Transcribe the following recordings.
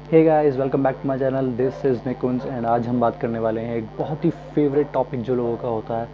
Hey guys, welcome back to my channel. This is Nikunj and आज हम बात करने वाले हैं एक बहुत ही फेवरेट टॉपिक जो लोगों का होता है,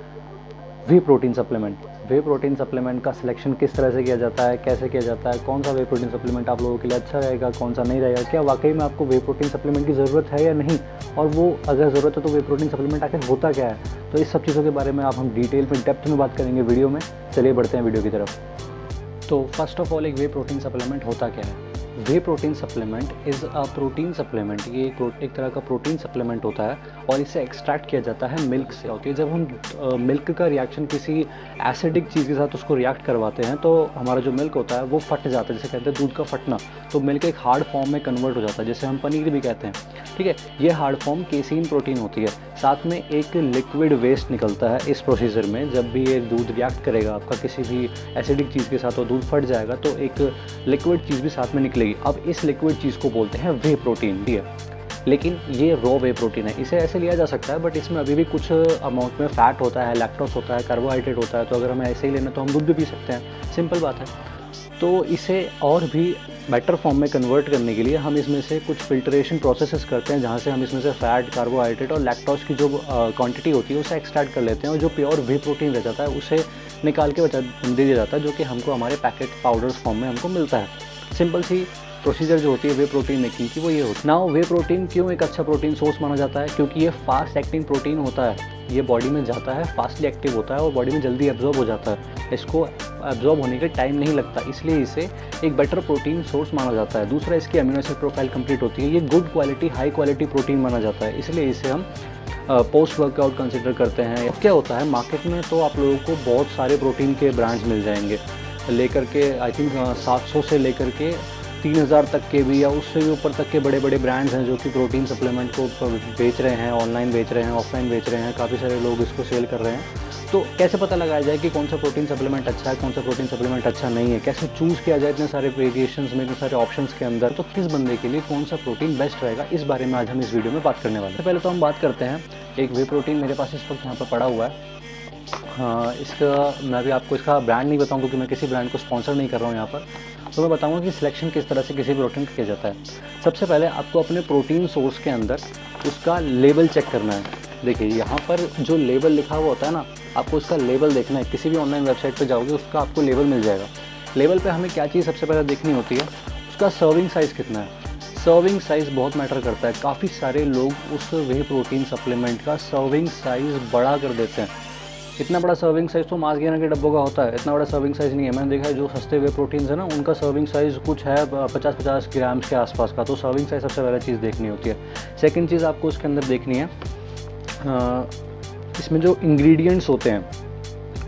वे प्रोटीन सप्लीमेंट। वे प्रोटीन सप्लीमेंट का सिलेक्शन किस तरह से किया जाता है, कैसे किया जाता है, कौन सा वे प्रोटीन सप्लीमेंट आप लोगों के लिए अच्छा रहेगा, कौन सा नहीं रहेगा, क्या वाकई में आपको वे प्रोटीन सप्लीमेंट की ज़रूरत है या नहीं, और वो अगर ज़रूरत है तो वे प्रोटीन सप्लीमेंट आखिर होता क्या है। तो इस सब चीज़ों के बारे में आप हम डिटेल में डेप्थ में बात करेंगे वीडियो में। चलिए बढ़ते हैं वीडियो की तरफ। तो फर्स्ट ऑफ ऑल, एक वे प्रोटीन सप्लीमेंट होता क्या है। Whey protein supplement is a protein supplement. ये एक तरह का प्रोटीन सप्लीमेंट होता है और इसे एक्सट्रैक्ट किया जाता है मिल्क से। होती है जब हम मिल्क का रिएक्शन किसी एसिडिक चीज़ के साथ उसको रिएक्ट करवाते हैं तो हमारा जो मिल्क होता है वो फट जाता है, जैसे कहते हैं दूध का फटना। तो मिल्क एक हार्ड फॉर्म में कन्वर्ट हो जाता है, जैसे हम पनीर भी कहते हैं। ठीक है, ये हार्ड फॉर्म केसीन प्रोटीन होती है। साथ में एक लिक्विड वेस्ट निकलता है इस प्रोसीजर में। जब भी ये दूध रिएक्ट करेगा आपका किसी भी एसिडिक चीज़ के साथ और दूध फट जाएगा तो एक लिक्विड चीज़ भी साथ में निकलेगी। अब इस लिक्विड चीज़ को बोलते हैं वे प्रोटीन। ठीक है, लेकिन ये रॉ वे प्रोटीन है। इसे ऐसे लिया जा सकता है बट इसमें अभी भी कुछ अमाउंट में फैट होता है, लैक्टोस होता है, कार्बोहाइड्रेट होता है। तो अगर हमें ऐसे ही लेना तो हम दूध भी पी सकते हैं, सिंपल बात है। तो इसे और भी बेटर फॉर्म में कन्वर्ट करने के लिए हम इसमें से कुछ फिल्ट्रेशन प्रोसेसेस करते हैं, जहाँ से हम इसमें से फैट, कार्बोहाइड्रेट और लैक्टोस की जो क्वांटिटी होती है उसे एक्सट्रैक्ट कर लेते हैं और जो प्योर वे प्रोटीन रह जाता है उसे निकाल के दे दिया जाता है, जो कि हमको हमारे पैकेट पाउडर्स फॉर्म में हमको मिलता है। सिंपल सी प्रोसीजर जो होती है वे प्रोटीन मेकिंग की वो ये होती है। नाउ वे प्रोटीन क्यों एक अच्छा प्रोटीन सोर्स माना जाता है? क्योंकि ये फास्ट एक्टिंग प्रोटीन होता है। ये बॉडी में जाता है, फास्टली एक्टिव होता है और बॉडी में जल्दी एब्जॉर्ब हो जाता है। इसको एब्जॉर्ब होने के टाइम नहीं लगता, इसलिए इसे एक बेटर प्रोटीन सोर्स माना जाता है। दूसरा, इसकी अमीनो एसिड प्रोफाइल कंप्लीट होती है। ये good quality, high quality protein माना जाता है, इसलिए इसे हम पोस्ट वर्कआउट कंसिडर करते हैं। अब क्या होता है मार्केट में, तो आप लोगों को बहुत सारे प्रोटीन के ब्रांड्स मिल जाएंगे, लेकर के आई थिंक 700 से लेकर के 3000 तक के भी या उससे भी ऊपर तक के बड़े बड़े ब्रांड्स हैं जो कि प्रोटीन सप्लीमेंट को बेच रहे हैं, ऑनलाइन बेच रहे हैं, ऑफलाइन बेच रहे हैं। काफ़ी सारे लोग इसको सेल कर रहे हैं। तो कैसे पता लगाया जाए कि कौन सा प्रोटीन सप्लीमेंट अच्छा है, कौन सा प्रोटीन सप्लीमेंट अच्छा नहीं है? कैसे चूज़ किया जाए इतने सारे वेरिएशंस में, इतने सारे ऑप्शंस के अंदर? तो किस बंदे के लिए कौन सा प्रोटीन बेस्ट रहेगा, इस बारे में आज हम इस वीडियो में बात करने वाले हैं। पहले तो हम बात करते हैं, एक वे प्रोटीन मेरे पास इस वक्त यहाँ पर पड़ा हुआ है। हाँ, इसका मैं भी आपको इसका ब्रांड नहीं बताऊँ क्योंकि मैं किसी ब्रांड को स्पॉन्सर नहीं कर रहा हूँ यहाँ पर। तो मैं बताऊँगा कि सिलेक्शन किस तरह से किसी प्रोटीन का किया जाता है। सबसे पहले आपको अपने प्रोटीन सोर्स के अंदर उसका लेबल चेक करना है। देखिए, यहाँ पर जो लेबल लिखा हुआ होता है ना, आपको उसका लेबल देखना है। किसी भी ऑनलाइन वेबसाइट पर जाओगे उसका आपको लेबल मिल जाएगा। लेबल पर हमें क्या चीज़ सबसे पहले देखनी होती है, उसका सर्विंग साइज़ कितना है। सर्विंग साइज़ बहुत मैटर करता है। काफ़ी सारे लोग उस वे प्रोटीन सप्लीमेंट का सर्विंग साइज़ बड़ा कर देते हैं। इतना बड़ा सर्विंग साइज़ तो मास गेनर के डब्बों का होता है, इतना बड़ा सर्विंग साइज़ नहीं है। मैंने देखा है जो सस्ते वे प्रोटीन्स है ना, उनका सर्विंग साइज़ कुछ है 50-50 ग्राम्स के आसपास का। तो सर्विंग साइज़ सबसे पहले चीज़ देखनी होती है। सेकंड चीज़ आपको उसके अंदर देखनी है, इसमें जो इंग्रेडिएंट्स होते हैं,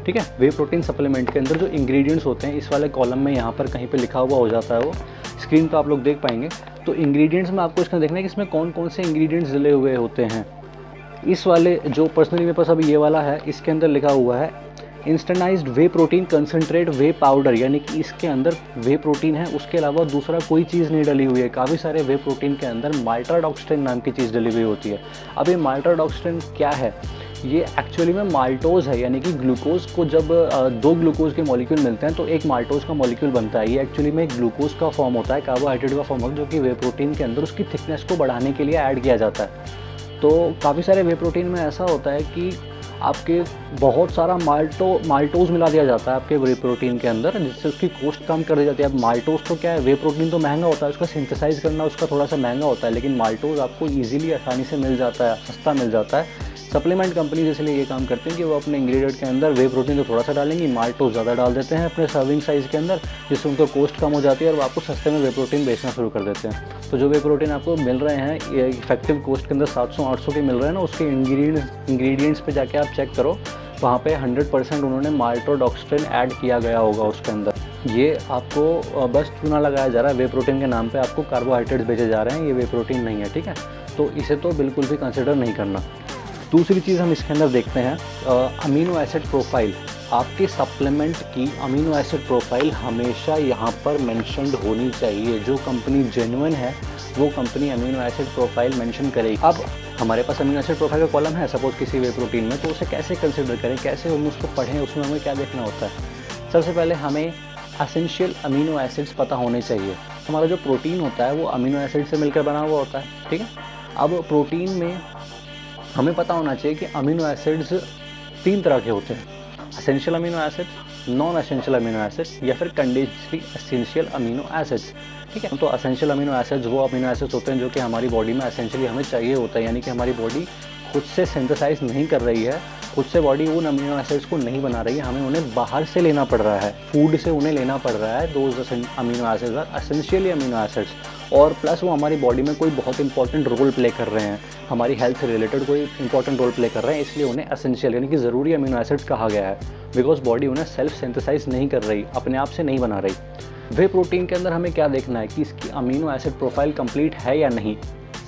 ठीक है, वे प्रोटीन सप्लीमेंट के अंदर जो इंग्रेडिएंट्स होते हैं, इस वाले कॉलम में यहाँ पर कहीं पे लिखा हुआ हो जाता है, वो स्क्रीन पर आप लोग देख पाएंगे। तो इंग्रेडिएंट्स में आपको इसका देखना है कि इसमें कौन कौन से इंग्रेडिएंट्स डले हुए होते हैं। इस वाले जो पर्सनली मेरे पास अभी ये वाला है, इसके अंदर लिखा हुआ है इंस्टेंटाइज्ड वे प्रोटीन कंसंट्रेट वे पाउडर, यानी कि इसके अंदर वे प्रोटीन है, उसके अलावा दूसरा कोई चीज़ नहीं डली हुई है। काफ़ी सारे वे प्रोटीन के अंदर माल्टोडेक्स्ट्रिन नाम की चीज़ डली हुई होती है। अब ये माल्टोडेक्स्ट्रिन क्या है? ये एक्चुअली में माल्टोज है, यानी कि ग्लूकोज को जब दो ग्लूकोज के मॉलिक्यूल मिलते हैं तो एक माल्टोज का मॉलिक्यूल बनता है। ये एक्चुअली में एक ग्लूकोज का फॉर्म होता है, कार्बोहाइड्रेट का फॉर्म होता है, जो कि वे प्रोटीन के अंदर उसकी थिकनेस को बढ़ाने के लिए ऐड किया जाता है। तो काफ़ी सारे वे प्रोटीन में ऐसा होता है कि आपके बहुत सारा माल्टोज मिला दिया जाता है आपके वे प्रोटीन के अंदर, जिससे उसकी कॉस्ट कम कर दी जाती है। अब माल्टोज तो क्या है, वे प्रोटीन तो महंगा होता है, उसका सिंथेसाइज करना उसका थोड़ा सा महंगा होता है, लेकिन माल्टोज आपको ईजिली आसानी से मिल जाता है, सस्ता मिल जाता है। सप्लीमेंट कंपनीज इसलिए ये काम करती हैं कि वो अपने इंग्रेडिएंट के अंदर वे प्रोटीन तो थोड़ा सा डालेंगी, माल्टोज ज़्यादा डाल देते हैं अपने सर्विंग साइज़ के अंदर, जिससे उनको कॉस्ट कम हो जाती है और वो आपको सस्ते में वे प्रोटीन बेचना शुरू कर देते हैं। तो जो वे प्रोटीन आपको मिल रहे हैं ये इफेक्टिव कॉस्ट के अंदर 700-800 के मिल रहे हैं ना, उसके इंग्रेडिएंट्स पे जाके आप चेक करो, वहाँ पे 100% उन्होंने माल्टोडेक्स्ट्रिन ऐड किया गया होगा उसके अंदर। ये आपको बस चूना लगाया जा रहा है, वे प्रोटीन के नाम पे आपको कार्बोहाइड्रेट्स बेचे जा रहे हैं, ये वे प्रोटीन नहीं है। ठीक है, तो इसे तो बिल्कुल भी कंसिडर नहीं करना। दूसरी चीज़ हम इसके अंदर देखते हैं अमीनो एसिड प्रोफाइल। आपके सप्लीमेंट की अमीनो एसिड प्रोफाइल हमेशा यहाँ पर मेंशन्ड होनी चाहिए। जो कंपनी जेन्युइन है वो company amino acid profile mention करेगी। अब हमारे पास अमीनो एसिड प्रोफाइल का कॉलम है सपोज किसी वे प्रोटीन में, तो उसे कैसे कंसिडर करें, कैसे हम उसको पढ़ें, उसमें हमें क्या देखना होता है। सबसे पहले हमें एसेंशियल अमीनो एसिड्स पता होने चाहिए। हमारा जो प्रोटीन होता है वो अमीनो एसिड से मिलकर बना हुआ होता है, ठीक है। अब प्रोटीन में हमें पता होना चाहिए कि अमीनो एसिड्स 3 तरह के होते हैं, essential amino acids, non essential amino acids या फिर कंडीशनली एसेंशियल अमीनो एसिड्स, ठीक है। तो एसेंशियल अमीनो एसिड्स वो अमीनो एसिड्स होते हैं जो कि हमारी बॉडी में एसेंशियली हमें चाहिए होता है, यानी कि हमारी बॉडी खुद से सिंथेसाइज नहीं कर रही है, खुद से बॉडी उन अमीनो एसिड्स को नहीं बना रही है, हमें उन्हें बाहर से लेना पड़ रहा है, फूड से उन्हें लेना पड़ रहा है। Those amino acids are essentially amino acids, और प्लस वो हमारी बॉडी में कोई बहुत इंपॉर्टेंट रोल प्ले कर रहे हैं, हमारी हेल्थ से रिलेटेड कोई इंपॉर्टेंट रोल प्ले कर रहे हैं, इसलिए उन्हें एसेंशियल यानी कि ज़रूरी अमीनो एसिड्स कहा गया है, बिकॉज बॉडी उन्हें सेल्फ सिंथेसाइज नहीं कर रही, अपने आप से नहीं बना रही। वे प्रोटीन के अंदर हमें क्या देखना है कि इसकी अमीनो एसिड प्रोफाइल कंप्लीट है या नहीं।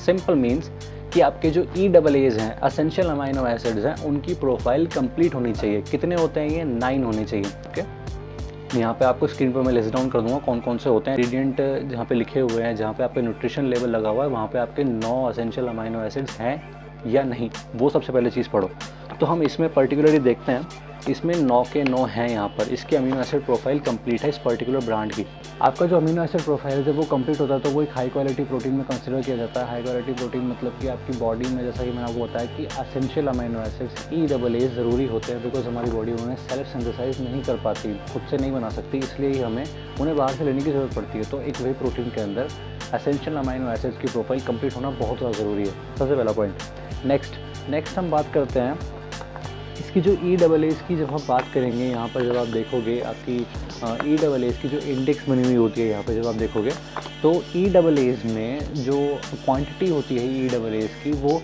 सिंपल मीन्स कि आपके जो EAAs हैं, एसेंशियल अमीनो एसिड्स हैं, उनकी प्रोफाइल कंप्लीट होनी चाहिए। कितने होते हैं ये? 9 होने चाहिए, ओके। यहाँ पे आपको स्क्रीन पर मैं लिस्ट डाउन कर दूंगा कौन कौन से होते हैं। इंग्रेडिएंट जहाँ पे लिखे हुए हैं, जहाँ पे आपके न्यूट्रिशन लेवल लगा हुआ है, वहाँ पे आपके 9 एसेंशियल अमीनो एसिड्स हैं या नहीं, वो सबसे पहले चीज़ पढ़ो। तो हम इसमें पर्टिकुलरली देखते हैं, इसमें 9 के 9 हैं यहाँ पर, इसकी अमीनो एसिड प्रोफाइल कंप्लीट है इस पर्टिकुलर ब्रांड की। आपका जो अमीनो एसिड प्रोफाइल है वो कंप्लीट होता है तो वो एक हाई क्वालिटी प्रोटीन में कंसिडर किया जाता है। हाई क्वालिटी प्रोटीन मतलब कि आपकी बॉडी में, जैसा कि मैंने आपको बताया कि एसेंशियल अमीनो एसिड्स EAA ज़रूरी होते हैं, बिकॉज हमारी बॉडी उन्हें सेल्फ सिंथेसाइज नहीं कर पाती, खुद से नहीं बना सकती, इसलिए ही हमें उन्हें बाहर से लेने की ज़रूरत पड़ती है। तो एक वे प्रोटीन के अंदर एसेंशियल अमीनो एसिड्स की प्रोफाइल कंप्लीट होना बहुत ज़्यादा ज़रूरी है, सबसे पहला पॉइंट। नेक्स्ट हम बात करते हैं इसकी जो EAAs की। जब हम बात करेंगे यहाँ पर, जब आप देखोगे आपकी EAAs की जो इंडेक्स बनी हुई होती है यहाँ पर, जब आप देखोगे तो EAAs में जो क्वांटिटी होती है EAAs की, वो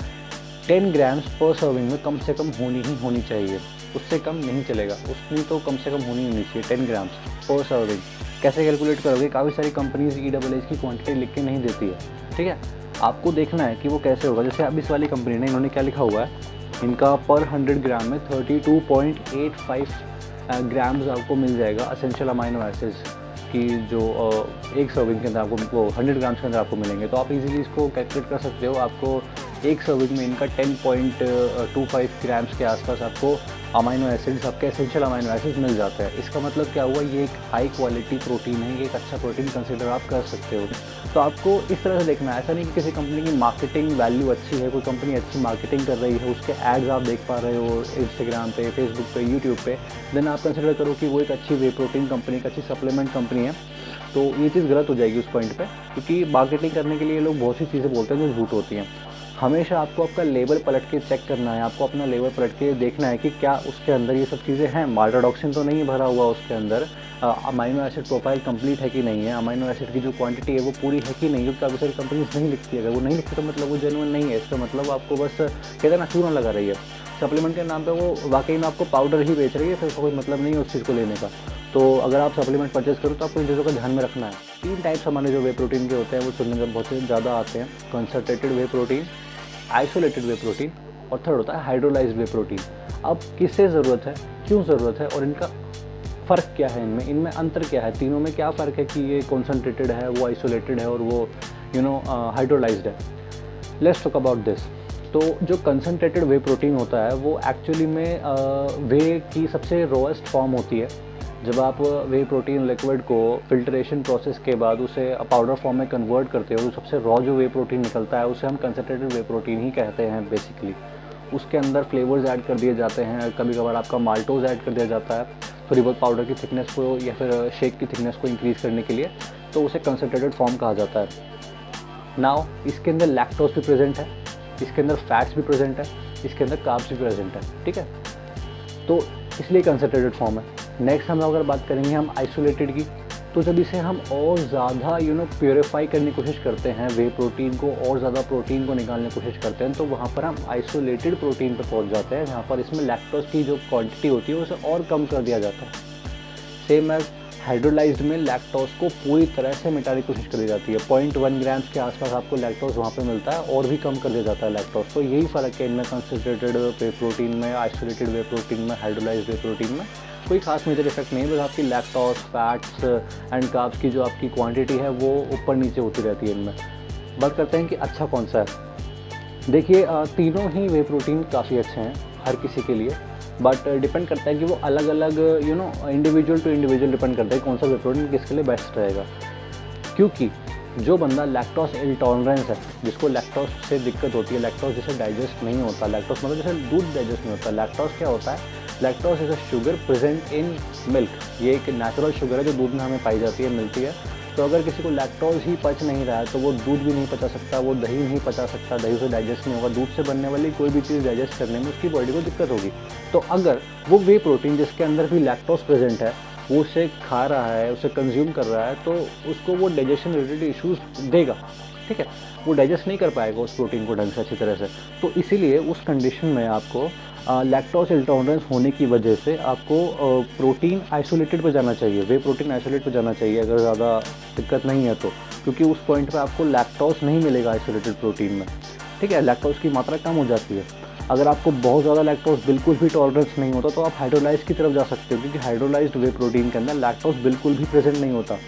10 ग्राम्स पर सर्विंग में कम से कम होनी चाहिए, उससे कम नहीं चलेगा, उसमें तो कम से कम होनी चाहिए 10 ग्राम्स पर सर्विंग। कैसे कैलकुलेट करोगे? काफ़ी सारी कंपनीज EAAs की क्वांटिटी लिख के नहीं देती है, ठीक है। आपको देखना है कि वो कैसे होगा। जैसे अब इस वाली कंपनी ने, इन्होंने क्या लिखा हुआ है, इनका पर 100 ग्राम में 32.85 ग्राम्स आपको मिल जाएगा एसेंशियल अमीनो एसिड्स की, जो एक सर्विंग के अंदर आपको, वो 100 ग्राम्स के अंदर आपको मिलेंगे। तो आप इजीली इसको कैलकुलेट कर सकते हो। आपको एक सर्विंग में इनका 10.25 ग्राम्स के आसपास आपको अमीनो एसिड्स, आपके एसेंशियल अमीनो एसिड्स मिल जाते हैं। इसका मतलब क्या हुआ, ये एक हाई क्वालिटी प्रोटीन है, ये एक अच्छा प्रोटीन कंसिडर आप कर सकते हो। तो आपको इस तरह से देखना है, ऐसा नहीं कि किसी कंपनी की मार्केटिंग वैल्यू अच्छी है, कोई कंपनी अच्छी मार्केटिंग कर रही है, उसके एड्स आप देख पा रहे हो इंस्टाग्राम पे, फेसबुक पे, यूट्यूब पे, देन आप कंसिडर करो कि वो एक अच्छी वे प्रोटीन कंपनी, एक अच्छी सप्लीमेंट कंपनी है। तो ये चीज़ गलत हो जाएगी उस पॉइंट पे, क्योंकि मार्केटिंग करने के लिए लोग बहुत सी चीज़ें बोलते हैं जो झूठ होती हैं। हमेशा आपको आपका लेबल पलट के चेक करना है, आपको अपना लेबल पलट के देखना है कि क्या उसके अंदर ये सब चीज़ें हैं, माल्टोडॉक्सिन तो नहीं भरा हुआ उसके अंदर, अमीनो एसिड प्रोफाइल कंप्लीट है कि नहीं है, अमीनो एसिड की जो क्वांटिटी है वो पूरी है कि नहीं, क्योंकि काफ़ी सारी कंपनीज नहीं लिखती है। अगर वो नहीं लिखती तो मतलब वो जेन्युइन नहीं है, इसका मतलब आपको बस कहते हैं ना, चूना लगा रही है। सप्लीमेंट के नाम पे वो वाकई में आपको पाउडर ही बेच रही है, फिर कोई मतलब नहीं है उस चीज़ को लेने का। तो अगर आप सप्लीमेंट परचेज करो तो आपको इन चीज़ों का ध्यान में रखना है। 3 टाइप्स हमारे जो वे प्रोटीन के होते हैं वो सुनने में बहुत ज़्यादा आते हैं, कंसंट्रेटेड वे प्रोटीन, आइसोलेटेड वे प्रोटीन, और थर्ड होता है हाइड्रोलाइज्ड वे प्रोटीन। अब किससे ज़रूरत है, क्यों ज़रूरत है, और इनका फ़र्क क्या है, इनमें अंतर क्या है, तीनों में क्या फ़र्क है कि ये कॉन्सनट्रेटेड है, वो आइसोलेटेड है, और वो हाइड्रोलाइज्ड है। Let's talk about this. तो जो कंसनट्रेटेड वे प्रोटीन होता है वो एक्चुअली में वे की सबसे रोएस्ट फॉर्म होती है। जब आप वे प्रोटीन लिक्विड को फिल्ट्रेशन प्रोसेस के बाद उसे पाउडर फॉर्म में कन्वर्ट करते हो, तो सबसे रॉ जो वे प्रोटीन निकलता है उसे हम कंसनट्रेटेड वे प्रोटीन ही कहते हैं बेसिकली। उसके अंदर फ्लेवर्स ऐड कर दिए जाते हैं, कभी कभार आपका माल्टोज ऐड कर दिया जाता है थोड़ी बहुत पाउडर की थिकनेस को या फिर शेक की थिकनेस को इंक्रीज़ करने के लिए, तो उसे कंसनट्रेटेड फॉर्म कहा जाता है। नाउ इसके अंदर लैक्टोज भी प्रेजेंट है, इसके अंदर फैट्स भी प्रेजेंट है, इसके अंदर कार्ब्स भी प्रेजेंट है, ठीक है। तो इसलिए कंसनट्रेटेड फॉर्म है। नेक्स्ट हम अगर बात करेंगे हम आइसोलेटेड की, तो जब इसे हम और ज़्यादा प्योरीफाई करने की कोशिश करते हैं, वे प्रोटीन को और ज़्यादा प्रोटीन को निकालने की कोशिश करते हैं, तो वहाँ पर हम आइसोलेटेड प्रोटीन पर पहुँच जाते हैं, जहाँ पर इसमें लैक्टोज की जो क्वांटिटी होती है उसे और कम कर दिया जाता है। सेम एज हाइड्रोलाइज्ड में लैक्टोज को पूरी तरह से मिटाने की कोशिश करी जाती है। 0.1 ग्राम्स के आसपास आपको लैक्टोज वहाँ पे मिलता है, और भी कम कर दिया जाता है लैक्टोज। तो यही फ़र्क है इनमें, कंसनट्रेटेड वे प्रोटीन में, आइसोलेटेड वे प्रोटीन में, हाइड्रोलाइज्ड वे प्रोटीन में कोई खास मेजर इफेक्ट नहीं है, बस आपकी लैक्टोज, फैट्स एंड कार्ब्स की जो आपकी क्वांटिटी है वो ऊपर नीचे होती रहती है इनमें। बात करते हैं कि अच्छा कौन सा है। देखिए तीनों ही वे प्रोटीन काफ़ी अच्छे हैं हर किसी के लिए, बट डिपेंड करता है कि वो अलग अलग इंडिविजुअल टू इंडिविजुअल डिपेंड करता है कौन सा वे प्रोटीन किसके लिए बेस्ट रहेगा। क्योंकि जो बंदा लैक्टोज इंटॉलरेंस है, जिसको लैक्टोज से दिक्कत होती है, लैक्टोज जैसे डाइजेस्ट नहीं होता, लैक्टोज मतलब जैसे दूध डाइजेस्ट नहीं होता, लैक्टोज क्या होता है, lactose is a sugar present in milk, ये एक नेचुरल शुगर है जो दूध में हमें पाई जाती है, मिलती है। तो अगर किसी को लैक्टोज ही पच नहीं रहा है तो वो दूध भी नहीं पचा सकता, वो दही नहीं पचा सकता, दही से डाइजेस्ट नहीं होगा, दूध से बनने वाली कोई भी चीज़ डाइजेस्ट करने में उसकी बॉडी को दिक्कत होगी। तो अगर वो वे प्रोटीन जिसके अंदर भी लैक्टोज प्रेजेंट है वो उसे खा रहा है, उसे कंज्यूम कर रहा है, तो उसको वो डाइजेशन रिलेटेड इश्यूज देगा, ठीक है, वो डाइजेस्ट नहीं कर पाएगा उस प्रोटीन को ढंग से अच्छी तरह से। तो इसीलिए उस कंडीशन में आपको लैक्टोज इंटॉलरेंस होने की वजह से आपको प्रोटीन आइसोलेटेड पे जाना चाहिए, वे प्रोटीन आइसोलेट पे जाना चाहिए अगर ज़्यादा दिक्कत नहीं है तो, क्योंकि उस पॉइंट पे आपको लैक्टोज नहीं मिलेगा आइसोलेटेड प्रोटीन में, ठीक है, लैक्टोज की मात्रा कम हो जाती है। अगर आपको बहुत ज़्यादा लैक्टोज बिल्कुल भी टॉलरेंस नहीं होता तो आप हाइड्रोलाइज की तरफ जा सकते हो, क्योंकि हाइड्रोलाइज्ड वे प्रोटीन के अंदर लैक्टोज बिल्कुल भी प्रेजेंट नहीं होता।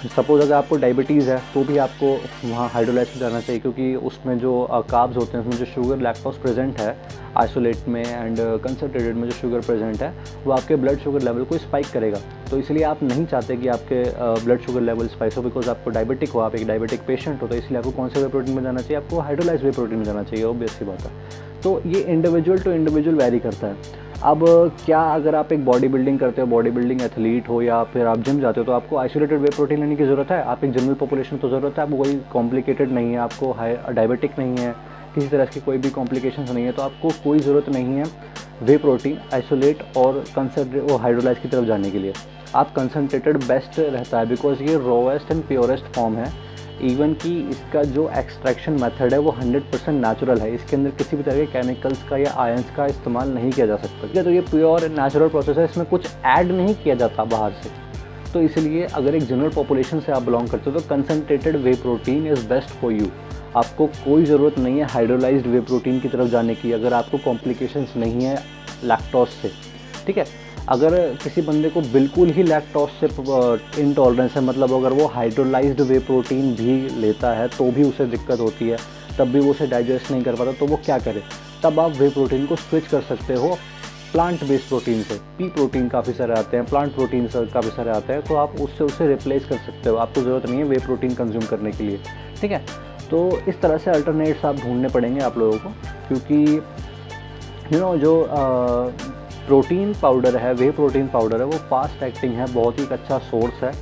सपोज़ अगर आपको डायबिटीज़ है तो भी आपको वहाँ हाइड्रोलाइज पे जाना चाहिए, क्योंकि उसमें जो कार्ब्स होते हैं, उसमें जो शुगर लैक्टोज प्रेजेंट है आइसोलेट में एंड कंसनट्रेटेड में जो शुगर प्रेजेंट है वो आपके ब्लड शुगर लेवल को स्पाइक करेगा। तो इसलिए आप नहीं चाहते कि आपके ब्लड शुगर लेवल स्पाइक हो, बिकॉज आपको डायबिटिक हो, आप एक डायबिटिक पेशेंट हो, तो इसलिए आपको कौन से वे प्रोटीन में जाना चाहिए, आपको हाइड्रोलाइज वे प्रोटीन में जाना चाहिए, ऑब्वियस सी बात है। तो ये इंडिविजुअल टू इंडिविजुअल वैरी करता है। अब क्या अगर आप एक बॉडी बिल्डिंग करते हो, बॉडी बिल्डिंग एथलीट हो या फिर आप जिम जाते हो, तो आपको आइसोलेटेड वे प्रोटीन लेने की ज़रूरत है? आप एक जनरल पॉपुलेशन तो ज़रूरत है, आपको कोई कॉम्प्लिकेटेड नहीं है, आपको डायबिटिक नहीं है, किसी तरह की कोई भी कॉम्प्लिकेशंस नहीं है, तो आपको कोई ज़रूरत नहीं है वे प्रोटीन आइसोलेट और कंसनट्रेट और हाइड्रोलाइज की तरफ जाने के लिए। आप कंसनट्रेटेड बेस्ट रहता है, बिकॉज ये रोएस्ट एंड प्योरेस्ट फॉर्म है। इवन कि इसका जो एक्सट्रैक्शन मेथड है वो 100% नेचुरल है, इसके अंदर किसी भी तरह के केमिकल्स का या आयंस का इस्तेमाल नहीं किया जा सकता, ठीक है। तो ये प्योर नेचुरल प्रोसेस है, इसमें कुछ ऐड नहीं किया जाता बाहर से। तो इसलिए अगर एक जनरल पॉपुलेशन से आप बिलोंग करते हो तो concentrated way protein is best for you. आपको कोई ज़रूरत नहीं है हाइड्रोलाइज्ड वे प्रोटीन की तरफ जाने की, अगर आपको कॉम्प्लिकेशंस नहीं है लैक्टोज से, ठीक है। अगर किसी बंदे को बिल्कुल ही लैक्टोज से इंटॉलरेंस है, मतलब अगर वो हाइड्रोलाइज्ड वे प्रोटीन भी लेता है तो भी उसे दिक्कत होती है, तब भी वो उसे डाइजेस्ट नहीं कर पाता, तो वो क्या करे, तब आप वे प्रोटीन को स्विच कर सकते हो प्लांट बेस्ड प्रोटीन से। पी प्रोटीन काफ़ी सारे आते हैं, प्लांट प्रोटीन काफ़ी सारे आते हैं, तो आप उससे उसे रिप्लेस कर सकते हो, आपको ज़रूरत नहीं है वे प्रोटीन कंज्यूम करने के लिए, ठीक है। तो इस तरह से अल्टरनेट्स आप ढूंढने पड़ेंगे आप लोगों को, क्योंकि जो प्रोटीन पाउडर है, वे प्रोटीन पाउडर है, वो फास्ट एक्टिंग है, बहुत ही एक अच्छा सोर्स है।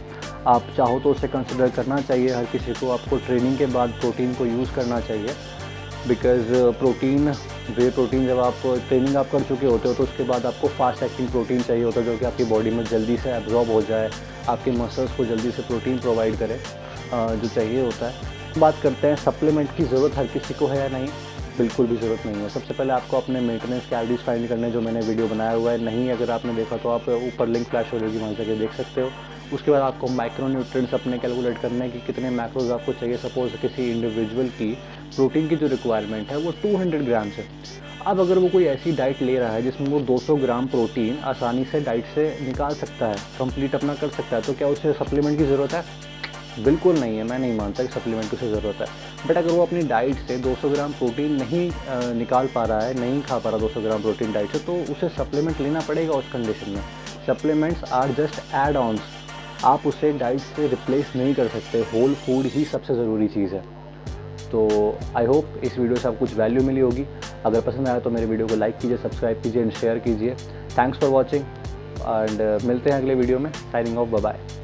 आप चाहो तो उसे कंसिडर करना चाहिए हर किसी को। आपको ट्रेनिंग के बाद प्रोटीन को यूज़ करना चाहिए, बिकॉज़ प्रोटीन वे प्रोटीन जब आप ट्रेनिंग आप कर चुके होते हो तो उसके बाद आपको फास्ट एक्टिंग प्रोटीन चाहिए होता है, जो कि आपकी बॉडी में जल्दी से एब्जॉर्ब हो जाए, आपके मसल्स को जल्दी से प्रोटीन प्रोवाइड करे जो चाहिए होता है। बात करते हैं सप्लीमेंट की ज़रूरत हर किसी को है या नहीं। बिल्कुल भी ज़रूरत नहीं है। सबसे पहले आपको अपने मेंटेनेंस कैलोरीज फाइंड करने, जो मैंने वीडियो बनाया हुआ है, नहीं अगर आपने देखा तो आप ऊपर लिंक फ्लैश हो जाएगी, वहाँ जाके देख सकते हो। उसके बाद आपको माइक्रोन्यूट्रिएंट्स अपने कैलकुलेट करने कि कितने मैक्रोज आपको चाहिए। सपोज किसी इंडिविजुअल की प्रोटीन की जो रिक्वायरमेंट है वो 200 ग्राम्स है। अब अगर वो कोई ऐसी डाइट ले रहा है जिसमें वो 200 ग्राम प्रोटीन आसानी से डाइट से निकाल सकता है, कंप्लीट अपना कर सकता है, तो क्या उसे सप्लीमेंट की ज़रूरत है? बिल्कुल नहीं है। मैं नहीं मानता कि सप्लीमेंट की उसे ज़रूरत है। बट अगर वो अपनी डाइट से 200 ग्राम प्रोटीन नहीं निकाल पा रहा है, नहीं खा पा रहा 200 ग्राम प्रोटीन डाइट से, तो उसे सप्लीमेंट लेना पड़ेगा उस कंडीशन में। Supplements are just add ons, आप उसे डाइट से रिप्लेस नहीं कर सकते। होल फूड ही सबसे ज़रूरी चीज़ है। तो आई होप इस वीडियो से आपको कुछ वैल्यू मिली होगी। अगर पसंद आया तो मेरे वीडियो को लाइक कीजिए, सब्सक्राइब कीजिए एंड शेयर कीजिए। थैंक्स फॉर वॉचिंग एंड मिलते हैं अगले वीडियो में। Signing off, bye bye.